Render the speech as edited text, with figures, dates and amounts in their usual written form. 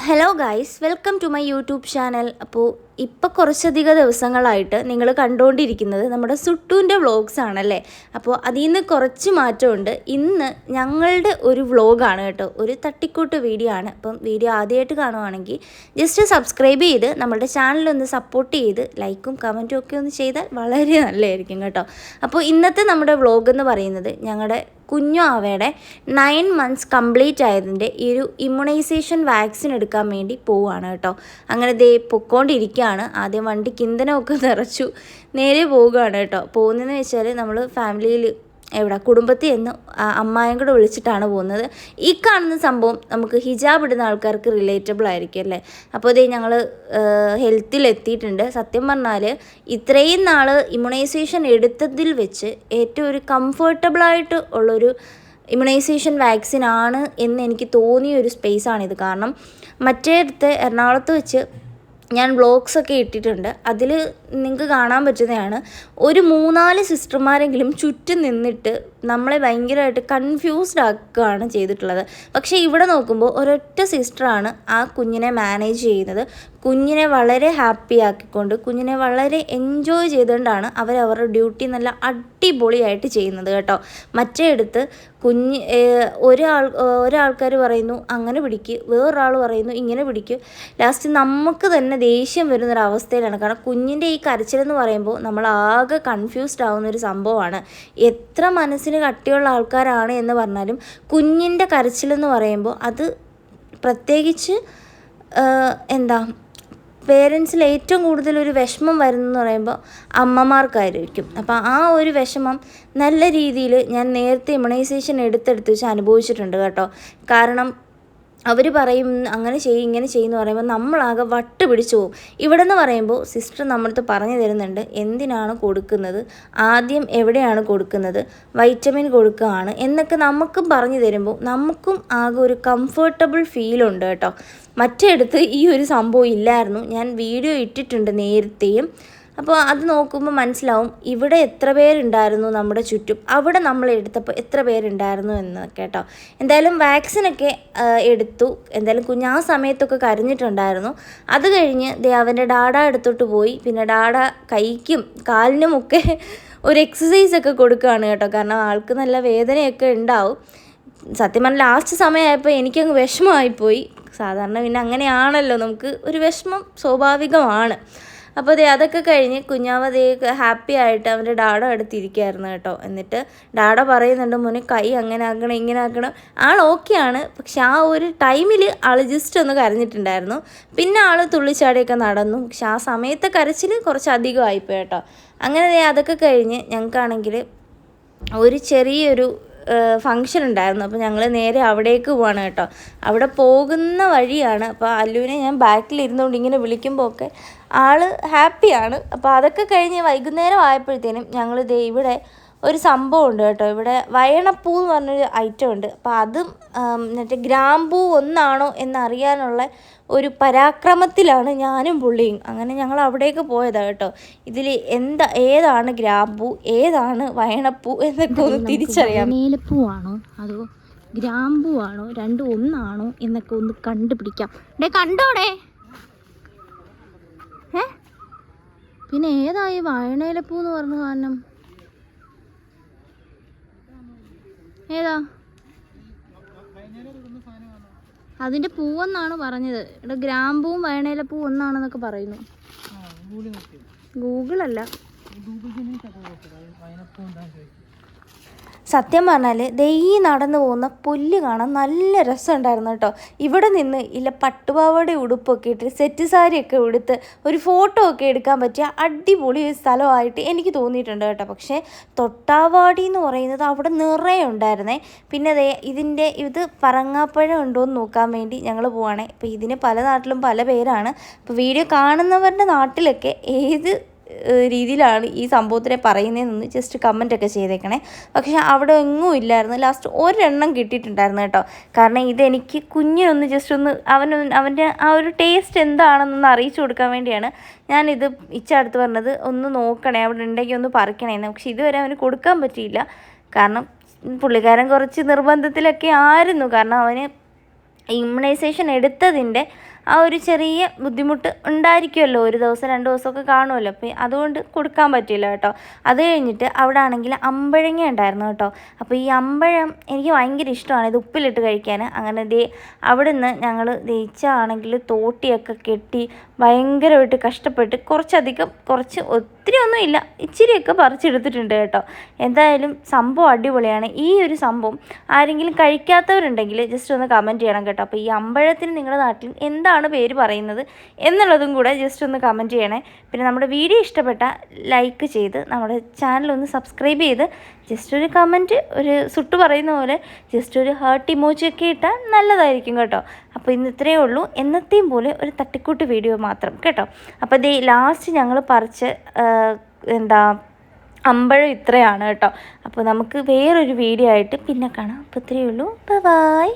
Hello guys, welcome to my YouTube channel. അപ്പോൾ ഇപ്പോൾ കുറച്ചധികം ദിവസങ്ങളായിട്ട് നിങ്ങൾ കണ്ടുകൊണ്ടിരിക്കുന്നത് നമ്മുടെ സുട്ടുവിൻ്റെ വ്ളോഗ്സ് ആണല്ലേ. അപ്പോൾ അതിൽ നിന്ന് കുറച്ച് മാറ്റമുണ്ട്. ഇന്ന് ഞങ്ങളുടെ ഒരു വ്ളോഗാണ് കേട്ടോ, ഒരു തട്ടിക്കൂട്ട് വീഡിയോ ആണ്. അപ്പം വീഡിയോ ആദ്യമായിട്ട് കാണുവാണെങ്കിൽ ജസ്റ്റ് സബ്സ്ക്രൈബ് ചെയ്ത് നമ്മുടെ ചാനലൊന്ന് സപ്പോർട്ട് ചെയ്ത് ലൈക്കും കമൻറ്റും ഒക്കെ ഒന്ന് ചെയ്താൽ വളരെ നല്ലതായിരിക്കും കേട്ടോ. അപ്പോൾ ഇന്നത്തെ നമ്മുടെ വ്ളോഗ് എന്ന് പറയുന്നത് ഞങ്ങളുടെ കുഞ്ഞു ആവയുടെ 9 months കംപ്ലീറ്റ് ആയതിൻ്റെ ഈ ഒരു ഇമ്മ്യൂണൈസേഷൻ വാക്സിൻ എടുക്കാൻ വേണ്ടി പോവുകയാണ് കേട്ടോ. അങ്ങനെ ദേ പൊക്കോണ്ടിരിക്കുകയാണ്. ആദ്യം വണ്ടിക്ക് ഇന്ധനമൊക്കെ നിറച്ചു നേരെ പോവുകയാണ് കേട്ടോ. പോകുന്നതെന്ന് വെച്ചാൽ നമ്മൾ ഫാമിലിയിൽ കുടുംബത്തിൽ നിന്ന് അമ്മായും കൂടെ വിളിച്ചിട്ടാണ് പോകുന്നത്. ഈ കാണുന്ന സംഭവം നമുക്ക് ഹിജാബ് ഇടുന്ന ആൾക്കാർക്ക് റിലേറ്റബിൾ ആയിരിക്കും അല്ലേ. അപ്പോൾ ഇതേ ഞങ്ങൾ ഹെൽത്തിലെത്തിയിട്ടുണ്ട്. സത്യം പറഞ്ഞാൽ ഇത്രയും നാൾ ഇമ്മ്യൂണൈസേഷൻ എടുത്തതിൽ വെച്ച് ഏറ്റവും ഒരു കംഫർട്ടബിളായിട്ട് ഉള്ളൊരു ഇമ്മ്യൂണൈസേഷൻ വാക്സിൻ ആണ് എന്ന് എനിക്ക് തോന്നിയ ഒരു സ്പേസാണിത്. കാരണം മറ്റേടത്ത് എറണാകുളത്ത് വെച്ച് ഞാൻ വ്ളോഗ്സൊക്കെ ഇട്ടിട്ടുണ്ട്. അതിൽ നിങ്ങൾക്ക് കാണാൻ പറ്റുന്നതാണ്, ഒരു 3-4 സിസ്റ്റർമാരെങ്കിലും ചുറ്റും നിന്നിട്ട് നമ്മളെ ഭയങ്കരമായിട്ട് കൺഫ്യൂസ്ഡ് ആക്കുകയാണ് ചെയ്തിട്ടുള്ളത്. പക്ഷേ ഇവിടെ നോക്കുമ്പോൾ ഒരൊറ്റ സിസ്റ്ററാണ് ആ കുഞ്ഞിനെ മാനേജ് ചെയ്യുന്നത്. കുഞ്ഞിനെ വളരെ ഹാപ്പി ആക്കിക്കൊണ്ട് കുഞ്ഞിനെ വളരെ എൻജോയ് ചെയ്തുകൊണ്ടാണ് അവരവരുടെ ഡ്യൂട്ടി നല്ല അടിപൊളിയായിട്ട് ചെയ്യുന്നത് കേട്ടോ. മറ്റേ അടുത്ത് ഒരാൾക്കാർ പറയുന്നു അങ്ങനെ പിടിക്ക്, വേറൊരാൾ പറയുന്നു ഇങ്ങനെ പിടിക്കും. ലാസ്റ്റ് നമുക്ക് തന്നെ ദേഷ്യം വരുന്നൊരവസ്ഥയിലാണ്. കാരണം കുഞ്ഞിൻ്റെ ഈ കരച്ചിലെന്ന് പറയുമ്പോൾ നമ്മൾ ആകെ കൺഫ്യൂസ്ഡ് ആവുന്നൊരു സംഭവമാണ്. എത്ര മനസ്സിന് കട്ടിയുള്ള ആൾക്കാരാണ് എന്ന് പറഞ്ഞാലും കുഞ്ഞിൻ്റെ കരച്ചിലെന്ന് പറയുമ്പോൾ അത് പ്രത്യേകിച്ച് പേരൻസിൽ ഏറ്റവും കൂടുതലൊരു വിഷമം വരുന്നതെന്ന് പറയുമ്പോൾ അമ്മമാർക്കായിരിക്കും. അപ്പോൾ ആ ഒരു വിഷമം നല്ല രീതിയിൽ ഞാൻ നേരത്തെ ഇമ്മ്യൂണൈസേഷൻ എടുത്തെടുത്ത് വെച്ച് അനുഭവിച്ചിട്ടുണ്ട് കേട്ടോ. കാരണം അവർ പറയും അങ്ങനെ ചെയ്യും ഇങ്ങനെ ചെയ്യുമെന്ന് പറയുമ്പോൾ നമ്മളാകെ വട്ട് പിടിച്ചു പോകും. ഇവിടെ നിന്ന് പറയുമ്പോൾ സിസ്റ്റർ നമ്മളടുത്ത് പറഞ്ഞു തരുന്നുണ്ട് എന്തിനാണ് കൊടുക്കുന്നത്, ആദ്യം എവിടെയാണ് കൊടുക്കുന്നത്, വൈറ്റമിൻ കൊടുക്കുകയാണ് എന്നൊക്കെ നമുക്കും പറഞ്ഞു തരുമ്പോൾ നമുക്കും ആകെ ഒരു കംഫർട്ടബിൾ ഫീലുണ്ട് കേട്ടോ. മറ്റേടത്ത് ഈ ഒരു സംഭവം ഇല്ലായിരുന്നു. ഞാൻ വീഡിയോ ഇട്ടിട്ടുണ്ട് നേരത്തെയും. അപ്പോൾ അത് നോക്കുമ്പോൾ മനസ്സിലാവും ഇവിടെ എത്ര പേരുണ്ടായിരുന്നു നമ്മുടെ ചുറ്റും, അവിടെ നമ്മൾ എടുത്തപ്പോൾ എത്ര പേരുണ്ടായിരുന്നു എന്ന് കേട്ടോ. എന്തായാലും വാക്സിനൊക്കെ എടുത്തു. എന്തായാലും കുഞ്ഞ് ആ സമയത്തൊക്കെ കരഞ്ഞിട്ടുണ്ടായിരുന്നു. അത് കഴിഞ്ഞ് അവൻ്റെ ഡാഡ എടുത്തോട്ട് പോയി. പിന്നെ ഡാഡ കൈക്കും കാലിനുമൊക്കെ ഒരു എക്സസൈസൊക്കെ കൊടുക്കുകയാണ് കേട്ടോ. കാരണം ആൾക്ക് നല്ല വേദനയൊക്കെ ഉണ്ടാവും. സത്യം പറഞ്ഞാൽ ലാസ്റ്റ് സമയമായപ്പോൾ എനിക്കങ്ങ് വിഷമമായിപ്പോയി. സാധാരണ പിന്നെ അങ്ങനെയാണല്ലോ, നമുക്ക് ഒരു വിഷമം സ്വാഭാവികമാണ്. അപ്പോൾ അതൊക്കെ കഴിഞ്ഞ് കുഞ്ഞാവ് ഹാപ്പി ആയിട്ട് അവൻ്റെ ഡാഡ എടുത്തിരിക്കുകയായിരുന്നു കേട്ടോ. എന്നിട്ട് ഡാഡ പറയുന്നുണ്ട് മോനെ കൈ അങ്ങനെ ആക്കണം ഇങ്ങനെ ആക്കണം. ആൾ ഓക്കെയാണ്. പക്ഷെ ആ ഒരു ടൈമിൽ ആൾ ജസ്റ്റ് ഒന്ന് കരഞ്ഞിട്ടുണ്ടായിരുന്നു. പിന്നെ ആൾ തുള്ളിച്ചാടിയൊക്കെ നടന്നു. പക്ഷെ ആ സമയത്തെ കരച്ചിൽ കുറച്ചധികം ആയിപ്പോയി കേട്ടോ. അങ്ങനെ അതൊക്കെ കഴിഞ്ഞ് ഞങ്ങൾക്കാണെങ്കിൽ ഒരു ചെറിയൊരു ഫങ്ഷൻ ഉണ്ടായിരുന്നു. അപ്പോൾ ഞങ്ങൾ നേരെ അവിടേക്ക് പോവാണ് കേട്ടോ. അവിടെ പോകുന്ന വഴിയാണ്. അപ്പോൾ അല്ലുവിനെ ഞാൻ ബാക്കിലിരുന്നുകൊണ്ട് ഇങ്ങനെ വിളിക്കുമ്പോൾ ഒക്കെ ആൾ ഹാപ്പിയാണ്. അപ്പോൾ അതൊക്കെ കഴിഞ്ഞ് വൈകുന്നേരം ആയപ്പോഴത്തേനും ഞങ്ങൾ ഇവിടെ ഒരു സംഭവം ഉണ്ട് കേട്ടോ. ഇവിടെ വയണപ്പൂ എന്ന് പറഞ്ഞൊരു ഐറ്റം ഉണ്ട്. അപ്പോൾ അതും മറ്റേ ഗ്രാമ്പൂ ഒന്നാണോ എന്നറിയാനുള്ള ഒരു പരാക്രമത്തിലാണ് ഞാനും പുള്ളിയും. അങ്ങനെ ഞങ്ങൾ അവിടേക്ക് പോയതാണ് കേട്ടോ. ഇതിൽ ഏതാണ് ഗ്രാമ്പൂ ഏതാണ് വയണപ്പൂ എന്നൊക്കെ ഒന്ന് തിരിച്ചറിയാം. വയനയിലപ്പൂവാണോ അതോ ഗ്രാമ്പൂ ആണോ രണ്ടും ഒന്നാണോ എന്നൊക്കെ ഒന്ന് കണ്ടുപിടിക്കാം. കണ്ടോടെ പിന്നെ ഏതായി വയനയിലപ്പൂ എന്ന് പറഞ്ഞ കാരണം ഏതാ? അതിൻ്റെ പൂവെന്നാണ് പറഞ്ഞത്. ഇവിടെ ഗ്രാമ്പൂവും വയണയിലപ്പൂ ഒന്നാണെന്നൊക്കെ പറയുന്നു. ഗൂഗിളല്ല. സത്യം പറഞ്ഞാൽ ഈ നടന്നു പോകുന്ന പുല്ല് കാണാൻ നല്ല രസമുണ്ടായിരുന്നു കേട്ടോ. ഇവിടെ നിന്ന് പട്ടുപാവാട ഉടുപ്പൊക്കെ ഇട്ട് സെറ്റ് സാരിയൊക്കെ ഉടുത്ത് ഒരു ഫോട്ടോ ഒക്കെ എടുക്കാൻ പറ്റിയ അടിപൊളി ഒരു സ്ഥലമായിട്ട് എനിക്ക് തോന്നിയിട്ടുണ്ട് കേട്ടോ. പക്ഷേ തൊട്ടാവാടി എന്ന് പറയുന്നത് അവിടെ നിറയെ ഉണ്ടായിരുന്നേ. പിന്നെ ഇത് പറങ്ങാപ്പഴം ഉണ്ടോ എന്ന് നോക്കാൻ വേണ്ടി ഞങ്ങൾ പോവാണേ. അപ്പോൾ ഇതിന് പല നാട്ടിലും പല പേരാണ്. അപ്പോൾ വീഡിയോ കാണുന്നവരുടെ നാട്ടിലൊക്കെ ഏത് രീതിയിലാണ് ഈ സംഭവത്തിനെ പറയുന്നതെന്നൊന്ന് ജസ്റ്റ് കമൻറ്റൊക്കെ ചെയ്തേക്കണേ. പക്ഷേ അവിടെ എങ്ങും ഇല്ലായിരുന്നു. ലാസ്റ്റ് ഒരെണ്ണം കിട്ടിയിട്ടുണ്ടായിരുന്നു കേട്ടോ. കാരണം ഇതെനിക്ക് കുഞ്ഞിനൊന്ന് ജസ്റ്റ് ഒന്ന് അവൻ്റെ ആ ഒരു ടേസ്റ്റ് എന്താണെന്നൊന്ന് അറിയിച്ചു കൊടുക്കാൻ വേണ്ടിയാണ് ഞാനിത് ഇച്ചടുത്ത് പറഞ്ഞത്. ഒന്ന് നോക്കണേ അവിടെ ഉണ്ടെങ്കിൽ ഒന്ന് പറിക്കണേന്ന്. പക്ഷെ ഇതുവരെ അവന് കൊടുക്കാൻ പറ്റിയില്ല. കാരണം പുള്ളിക്കാരൻ കുറച്ച് നിർബന്ധത്തിലൊക്കെ ആയിരുന്നു. കാരണം അവന് ഇമ്മ്യൂണൈസേഷൻ എടുത്തതിൻ്റെ ആ ഒരു ചെറിയ ബുദ്ധിമുട്ട് ഉണ്ടായിരിക്കുമല്ലോ, ഒരു ദിവസം 2 ദിവസമൊക്കെ കാണുമല്ലോ. അപ്പോൾ അതുകൊണ്ട് കൊടുക്കാൻ പറ്റില്ല കേട്ടോ. അത് കഴിഞ്ഞിട്ട് അവിടെ ആണെങ്കിൽ അമ്പഴങ്ങ ഉണ്ടായിരുന്നു കേട്ടോ. അപ്പോൾ ഈ അമ്പഴം എനിക്ക് ഭയങ്കര ഇഷ്ടമാണ് ഇത് ഉപ്പിലിട്ട് കഴിക്കാൻ. അങ്ങനെ അവിടുന്ന് ഞങ്ങൾ ദയിച്ചാണെങ്കിൽ തോട്ടിയൊക്കെ കെട്ടി ഭയങ്കരമായിട്ട് കഷ്ടപ്പെട്ട് കുറച്ച് ഒത്തിരി ഒന്നും ഇല്ല, ഇച്ചിരിയൊക്കെ പറിച്ചെടുത്തിട്ടുണ്ട് കേട്ടോ. എന്തായാലും സംഭവം അടിപൊളിയാണ്. ഈ ഒരു സംഭവം ആരെങ്കിലും കഴിക്കാത്തവരുണ്ടെങ്കിൽ ജസ്റ്റ് ഒന്ന് കമൻറ്റ് ചെയ്യണം കേട്ടോ. അപ്പോൾ ഈ അമ്പഴത്തിന് നിങ്ങളുടെ നാട്ടിൽ എന്താണ് പേര് പറയുന്നത് എന്നുള്ളതും കൂടെ ജസ്റ്റ് ഒന്ന് കമൻറ്റ് ചെയ്യണേ. പിന്നെ നമ്മുടെ വീഡിയോ ഇഷ്ടപ്പെട്ട ലൈക്ക് ചെയ്ത് നമ്മുടെ ചാനൽ ഒന്ന് സബ്സ്ക്രൈബ് ചെയ്ത് ജസ്റ്റ് ഒരു കമൻറ്റ്, ഒരു സുട്ട് പറയുന്ന പോലെ ജസ്റ്റ് ഒരു ഹാർട്ട് ഇമോജിയൊക്കെ ഇട്ടാൽ നല്ലതായിരിക്കും കേട്ടോ. അപ്പോൾ ഇന്ന് ഇത്രയേ ഉള്ളൂ, എന്നത്തെയും പോലെ ഒരു തട്ടിക്കൂട്ട് വീഡിയോ മാത്രം കേട്ടോ. അപ്പോൾ ലാസ്റ്റ് ഞങ്ങൾ പറിച്ച് അമ്പഴം ഇത്രയാണ് കേട്ടോ. അപ്പോൾ നമുക്ക് വേറൊരു വീഡിയോ ആയിട്ട് പിന്നെ കാണാം. അപ്പോൾ ഇത്രയേ ഉള്ളൂ. ബൈ.